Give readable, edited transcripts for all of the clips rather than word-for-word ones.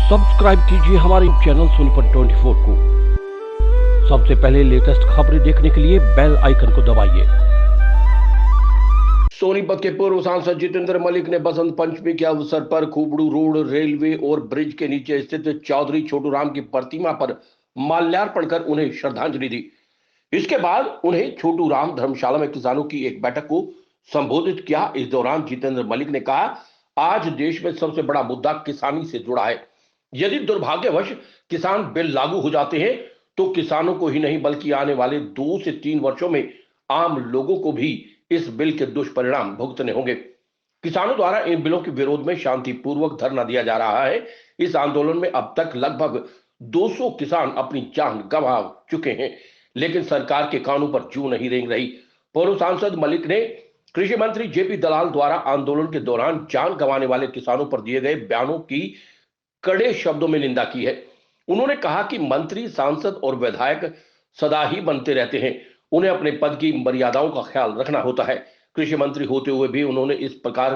Subscribe कीजिए हमारे channel Sonipat 24 को। सबसे पहले लेटेस्ट खबरें देखने के लिए बेल आइकन को दबाइए। सोनीपत के पूर्व सांसद जितेंद्र मलिक ने बसंत पंचमी के अवसर पर खुबड़ू रोड रेलवे और ब्रिज के नीचे स्थित चौधरी छोटू राम की प्रतिमा पर माल्यार्पण कर उन्हें श्रद्धांजलि दी। इसके बाद उन्हें छोटू राम धर्मशाला में किसानों की एक बैठक को संबोधित किया। इस दौरान जितेंद्र मलिक ने कहा, आज देश में सबसे बड़ा मुद्दा किसानी से जुड़ा है। यदि दुर्भाग्यवश किसान बिल लागू हो जाते हैं तो किसानों को ही नहीं बल्कि आने वाले 2 से 3 वर्षों में आम लोगों को भी इस बिल के दुष्परिणाम भुगतने होंगे। किसानों द्वारा इन बिलों के विरोध में शांतिपूर्वक धरना दिया जा रहा है। इस आंदोलन में अब तक लगभग 200 किसान अपनी जान गंवा चुके हैं, लेकिन सरकार के कानों पर जू नहीं रेंग रही। पूर्व सांसद मलिक ने कृषि मंत्री जेपी दलाल द्वारा आंदोलन के दौरान जान गंवाने वाले किसानों पर दिए गए बयानों की कड़े शब्दों में निंदा की है। उन्होंने कहा कि मंत्री, सांसद और विधायक सदा ही बनते रहते हैं, उन्हें अपने पद की मर्यादाओं का ख्याल रखना होता है। कृषि मंत्री होते हुए भी उन्होंने इस प्रकार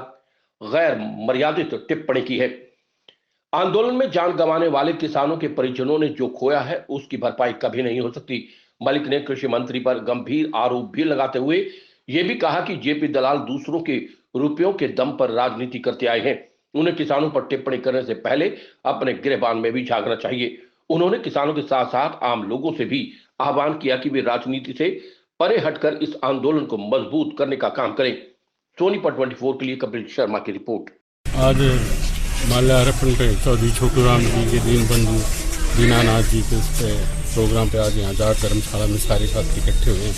गैर मर्यादित टिप्पणी की है। आंदोलन में जान गंवाने वाले किसानों के परिजनों ने जो खोया है उसकी भरपाई कभी नहीं हो सकती। मलिक ने कृषि मंत्री पर गंभीर आरोप भी लगाते हुए यह भी कहा कि जेपी दलाल दूसरों के रुपयों के दम पर राजनीति करते आए हैं। उन्हें किसानों पर टिप्पणी करने से पहले अपने गिरबान में भी झांकना चाहिए। उन्होंने किसानों के साथ साथ आम लोगों से भी आह्वान किया कि वे राजनीति से परे हटकर इस आंदोलन को मजबूत करने का काम करें। सोनीपत 24 के लिए कपिल शर्मा की रिपोर्ट। आज माल्यार्पण पे चौधरी छोटू राम जी के दीनबंधु दीनानाथ जी के उस प्रोग्राम पे आज यहाँ जाट धर्मशाला में सारे साथी इकट्ठे हुए हैं।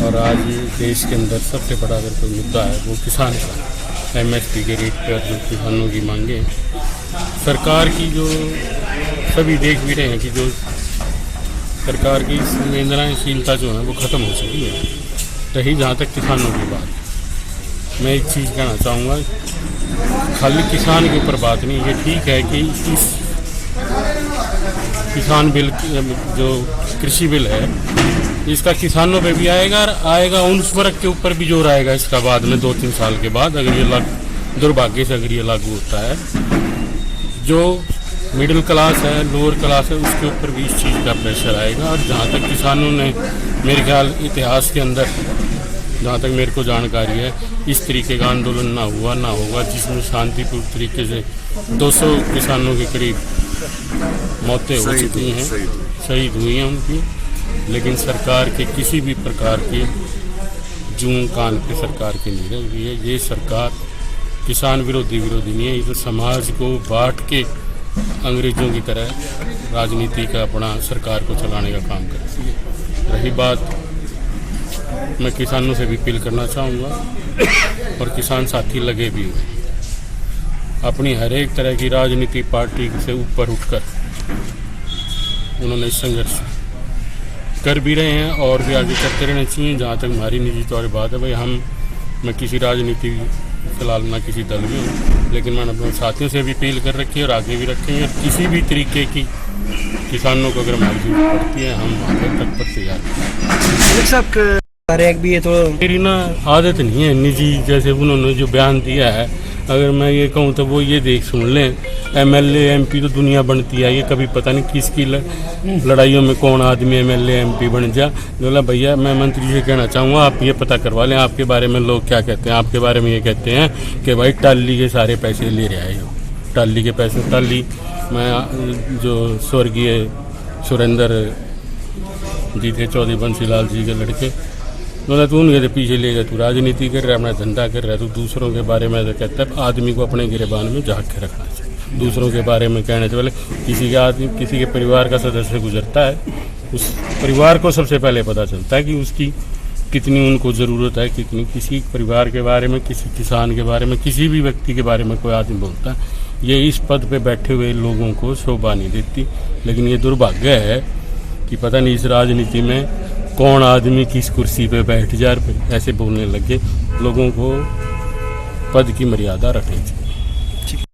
और आज देश के अंदर सबसे बड़ा अगर कोई मुद्दा है वो किसान का MSP के रेट पर जो किसानों की मांगे सरकार की, जो सभी देख भी रहे हैं कि जो सरकार की संवेदनशीलता जो है वो ख़त्म हो चुकी है। रही जहाँ तक किसानों की बात, मैं एक चीज़ कहना चाहूँगा, खाली किसान के ऊपर बात नहीं। ये ठीक है कि इस किसान बिल जो कृषि बिल है इसका किसानों पे भी आएगा उस वर्ग के ऊपर भी जोर आएगा इसका बाद में 2-3 साल के बाद, अगर ये दुर्भाग्य से अगर ये लागू होता है। जो मिडिल क्लास है, लोअर क्लास है, उसके ऊपर भी इस चीज़ का प्रेशर आएगा। और जहाँ तक किसानों ने, मेरे ख्याल इतिहास के अंदर जहाँ तक मेरे को जानकारी है, इस तरीके का आंदोलन ना होगा जिसमें शांतिपूर्ण तरीके से 200 किसानों के करीब मौतें हो चुकी हैं, शहीद हुई हैं उनकी। लेकिन सरकार के किसी भी प्रकार के जूं कान पे सरकार की नहीं रही है। ये सरकार किसान विरोधी नहीं है, ये तो समाज को बांट के अंग्रेजों की तरह राजनीति का अपना सरकार को चलाने का काम करती है। रही बात, मैं किसानों से भी अपील करना चाहूँगा और किसान साथी लगे भी हुए अपनी हर एक तरह की राजनीति पार्टी से ऊपर उठकर उन्होंने संघर्ष कर भी रहे हैं और भी आगे करते रहना चाहिए। जहाँ तक हमारी निजी तौर पर बात है, भाई मैं किसी राजनीति फिलहाल ना किसी दल में हूँ, लेकिन मैंने अपने साथियों से भी अपील कर रखी है और आगे भी रखेंगे। किसी भी तरीके की किसानों को अगर हमारी जरूरत पड़ती है, हम आगे तक पर तैयार हैं। भी है तो मेरी ना आदत नहीं है निजी, जैसे उन्होंने जो बयान दिया है, अगर मैं ये कहूँ तो वो ये देख सुन लें, MLA MP तो दुनिया बनती है, ये कभी पता नहीं किसकी लड़ाइयों में कौन आदमी MLA MP बन जा। बोला भैया, मैं मंत्री से कहना चाहूँगा आप ये पता करवा लें आपके बारे में लोग क्या कहते हैं। आपके बारे में ये कहते हैं कि भाई टाली के सारे पैसे ले रहे हो, टाली के पैसे। टाली मैं जो स्वर्गीय सुरेंद्र जी थे, चौधरी बंसीलाल जी के लड़के, बोला तू उनके पीछे ले गया, तू राजनीति कर रहा है, अपना धंधा कर रहा है, तो दूसरों के बारे में कहता है आदमी को अपने गिरबान में झाँक के रखना चाहिए। दूसरों के बारे में कहने से पहले किसी के परिवार का सदस्य गुजरता है, उस परिवार को सबसे पहले पता चलता है कि उसकी कितनी उनको ज़रूरत है, कितनी। किसी परिवार के बारे में, किसी किसान के बारे में, किसी भी व्यक्ति के बारे में कोई आदमी बोलता है, ये इस पद पे बैठे हुए लोगों को शोभा नहीं देती। लेकिन ये दुर्भाग्य है कि पता नहीं इस राजनीति में कौन आदमी किस कुर्सी पे बैठ जाए, ऐसे बोलने लगे। लोगों को पद की मर्यादा रखनी चाहिए।